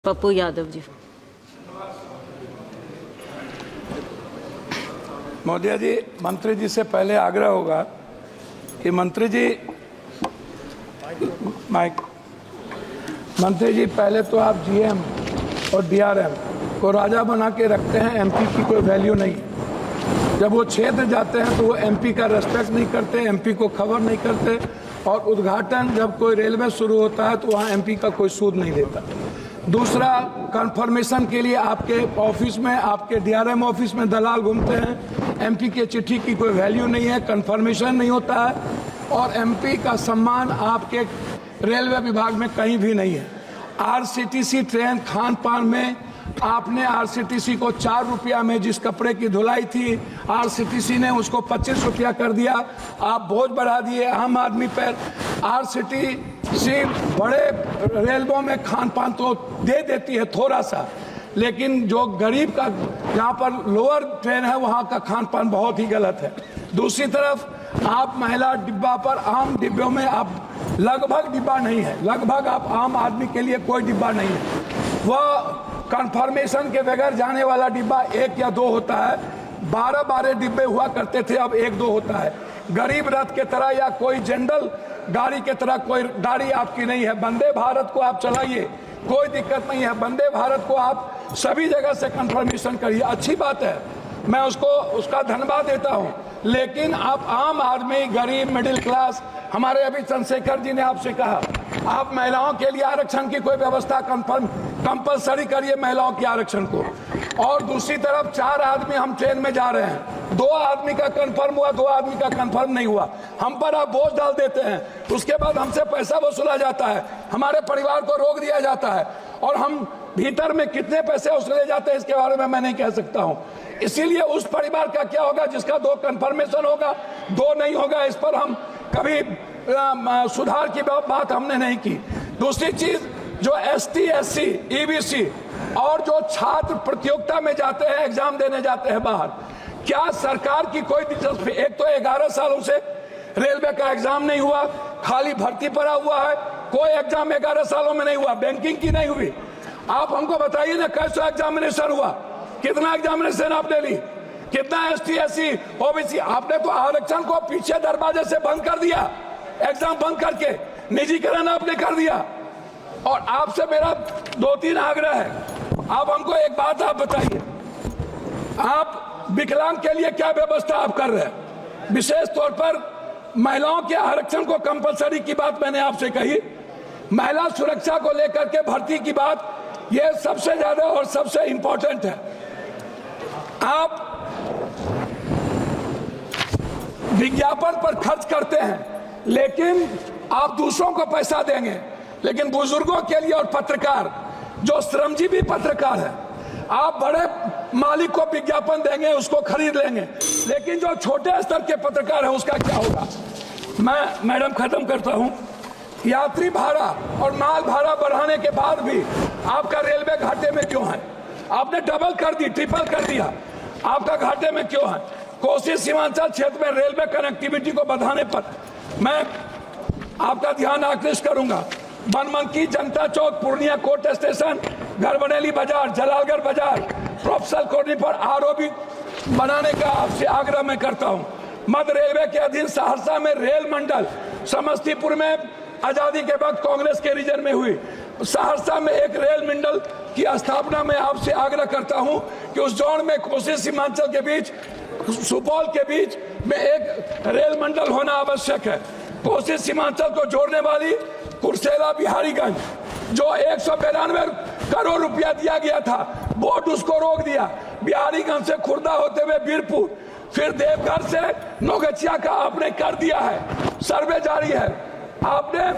पप्पू यादव जी। महोदय जी, मंत्री जी से पहले आग्रह होगा कि मंत्री जी पहले तो आप जीएम और डीआरएम को राजा बना के रखते हैं, एमपी की कोई वैल्यू नहीं। जब वो क्षेत्र जाते हैं तो वो एमपी का रेस्पेक्ट नहीं करते, एमपी को खबर नहीं करते, और उद्घाटन जब कोई रेलवे शुरू होता है तो वहाँ एमपी का कोई सूद नहीं देता। दूसरा, कंफर्मेशन के लिए आपके ऑफिस में, आपके डीआरएम ऑफिस में दलाल घूमते हैं। एमपी के चिट्ठी की कोई वैल्यू नहीं है, कंफर्मेशन नहीं होता है, और एमपी का सम्मान आपके रेलवे विभाग में कहीं भी नहीं है। आरसीटीसी ट्रेन खान पान में आपने आरसीटीसी को 4 रुपया में जिस कपड़े की धुलाई थी, आरसीटीसी ने उसको 25 रुपया कर दिया। आप बोझ बढ़ा दिए आम आदमी पर। आरसीटीसी बड़े रेलवों में खान पान तो दे देती है थोड़ा सा, लेकिन जो गरीब का, जहाँ पर लोअर ट्रेन है, वहाँ का खान पान बहुत ही गलत है। दूसरी तरफ आप महिला डिब्बा पर, आम डिब्बों में आप लगभग डिब्बा नहीं है, लगभग आप आम आदमी के लिए कोई डिब्बा नहीं है। वह कंफर्मेशन के बगैर जाने वाला डिब्बा 1 या 2 होता है। 12 डिब्बे हुआ करते थे, अब 1-2 होता है। गरीब रथ के तरह या कोई जनरल गाड़ी के तरह कोई गाड़ी आपकी नहीं है। वंदे भारत को आप चलाइए, कोई दिक्कत नहीं है। वंदे भारत को आप सभी जगह से कंफर्मेशन करिए, अच्छी बात है, मैं उसका धन्यवाद देता हूं। लेकिन आप आम आदमी, गरीब, मिडिल क्लास, हमारे अभी चंद्रशेखर जी ने आपसे कहा आप महिलाओं के लिए आरक्षण की कोई व्यवस्था कंपलसरी करिए, महिलाओं के आरक्षण को। और दूसरी तरफ 4 आदमी हम ट्रेन में जा रहे हैं, 2 आदमी का कंफर्म हुआ, 2 आदमी का कंफर्म नहीं हुआ, हम पर आप बोझ डाल देते हैं। उसके बाद हमसे पैसा वसूला जाता है, हमारे परिवार को रोक दिया जाता है, और हम भीतर में कितने पैसे वसूले जाते हैं इसके बारे में मैं नहीं कह सकता हूं। इसीलिए उस परिवार का क्या होगा जिसका 2 कंफर्मेशन होगा, 2 नहीं होगा, इस पर हम कभी सुधार की बात हमने नहीं की। दूसरी चीज, जो एसटी, एससी, ईबीसी और जो छात्र प्रतियोगिता में जाते हैं, एग्जाम देने जाते हैं बाहर, क्या सरकार की कोई दिलचस्पी? एक तो 11 सालों से रेलवे का एग्जाम नहीं हुआ, खाली भर्ती पड़ा हुआ है, कोई एग्जाम 11 सालों में नहीं हुआ, बैंकिंग की नहीं हुई। आप हमको बताइए ना, कैसा एग्जामिनेशन हुआ, कितना एग्जामिनेशन आपने ली, कितना एसटी, एससी, ओबीसी? आपने तो आरक्षण को पीछे दरवाजे से बंद कर दिया, एग्जाम बंद करके निजीकरण आपने कर दिया। और आपसे मेरा 2-3 आग्रह है, आप हमको एक बात आप बताइए, आप विकलांग के लिए क्या व्यवस्था आप कर रहे हैं? विशेष तौर पर महिलाओं के आरक्षण को कंपलसरी की बात मैंने आपसे कही, महिला सुरक्षा को लेकर के भर्ती की बात, यह सबसे ज्यादा और सबसे इंपॉर्टेंट है। आप विज्ञापन पर खर्च करते हैं, लेकिन आप दूसरों को पैसा देंगे, लेकिन बुजुर्गों के लिए और पत्रकार, जो श्रमजीवी पत्रकार है, आप बड़े मालिक को विज्ञापन देंगे, उसको खरीद लेंगे, लेकिन जो छोटे स्तर के पत्रकार है उसका क्या होगा? मैं मैडम खत्म करता हूं। यात्री भाड़ा और माल भाड़ा बढ़ाने के बाद भी आपका रेलवे घाटे में क्यों है? आपने डबल कर दी, ट्रिपल कर दिया, आपका घाटे में क्यों है? कोसी सीमांचल क्षेत्र में रेलवे कनेक्टिविटी को बढ़ाने पर मैं आपका ध्यान आकृष्ट करूंगा। बनमनकी, जनता चौक, पूर्णिया कोर्ट स्टेशन, गढ़बरेली बाजार, जलालगढ़ बाजार, प्रोफेसर कॉलोनी पर आरओबी बनाने का आपसे आग्रह मैं करता हूं। मध्य रेलवे के अधीन सहरसा में रेल मंडल, समस्तीपुर में आजादी के वक्त कांग्रेस के रीजन में हुई, सहरसा में एक रेल मंडल की स्थापना में आपसे आग्रह करता हूं कि उस जोन में कोसी सीमांचल के बीच, सुपौल के बीच में एक रेल मंडल होना आवश्यक है। कोसी सीमांचल को जोड़ने वाली कुर्सेला बिहारीगंज, जो 192 करोड़ रुपया दिया गया था, बोर्ड उसको रोक दिया। बिहारीगंज से खुर्दा होते हुए बीरपुर, फिर देवघर से नौगछिया का आपने कर दिया है, सर्वे जारी है। आपने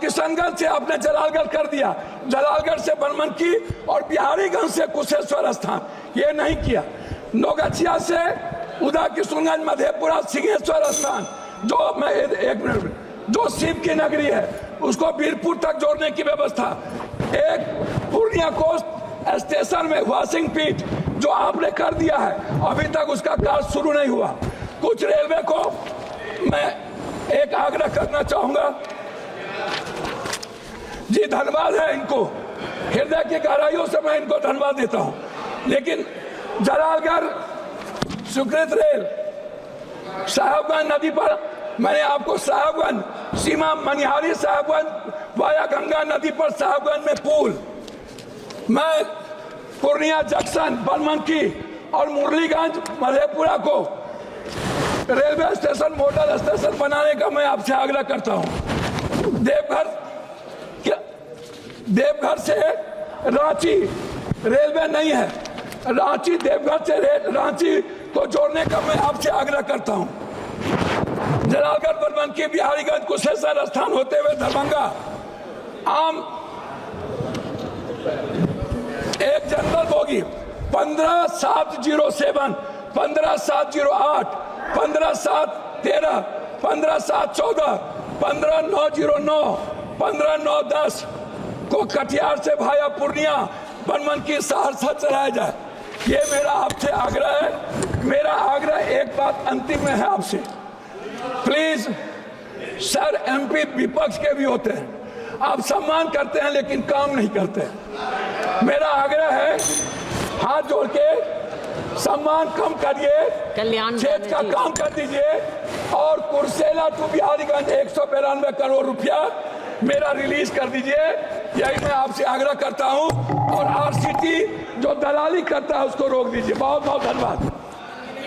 किशनगंज से आपने जलालगढ़ कर दिया, जलालगढ़ से बनमनकी और बिहारीगंज से कुशेश्वर स्थान, ये नहीं किया। नौगछिया से उदा किशनगंज, मधेपुरा, सिंहेश्वर स्थान, जो मैं एक मिनट, जो शिव की नगरी है, उसको बीरपुर तक जोड़ने की व्यवस्था। एक पूर्णिया कोस्ट स्टेशन में वाशिंग पीठ जो आपने कर दिया है, अभी तक उसका कार्य शुरू नहीं हुआ। कुछ रेलवे को मैं एक आग्रह करना चाहूंगा जी, धन्यवाद है इनको, हृदय की गहराइयों से मैं इनको धन्यवाद देता हूं। लेकिन जलालगढ़ सुकृत रेल साहेबगंज नदी पर मैंने आपको साहेबगंज सीमा मनिहारी साहेबगंज वाया गंगा नदी पर साहेबगंज में पुल, मैं पूर्णिया जंक्शन बनमनकी और मुरलीगंज मधेपुरा को रेलवे स्टेशन मॉडल स्टेशन बनाने का मैं आपसे आग्रह करता हूं। देवघर से रांची रेलवे नहीं है, रांची देवघर से रांची को जोड़ने का मैं आपसे आग्रह करता हूं। जलालगढ़ बनमनकी बिहारीगंज कुशेश्वर स्थान होते हुए दरभंगा आम एक जनरल बोगी 15,707, 15,708, 15,713, 15,714, 15,909, 15,910 को कटिहार से भाया पूर्णिया बनमनकी सहरसा चलाया जाए। ये मेरा आपसे आग्रह है। मेरा आग्रह एक बात अंतिम में है आपसे, प्लीज सर, एमपी विपक्ष के भी होते हैं, आप सम्मान करते हैं लेकिन काम नहीं करते। मेरा आग्रह है, हाथ जोड़ के सम्मान कम करिए, क्षेत्र का काम कर दीजिए और कुर्सेला टू बिहारीगंज 192 करोड़ रुपया मेरा रिलीज कर दीजिए। यही मैं आपसे आग्रह करता हूं और आरसीटी जो दलाली करता है उसको रोक दीजिए। बहुत बहुत धन्यवाद।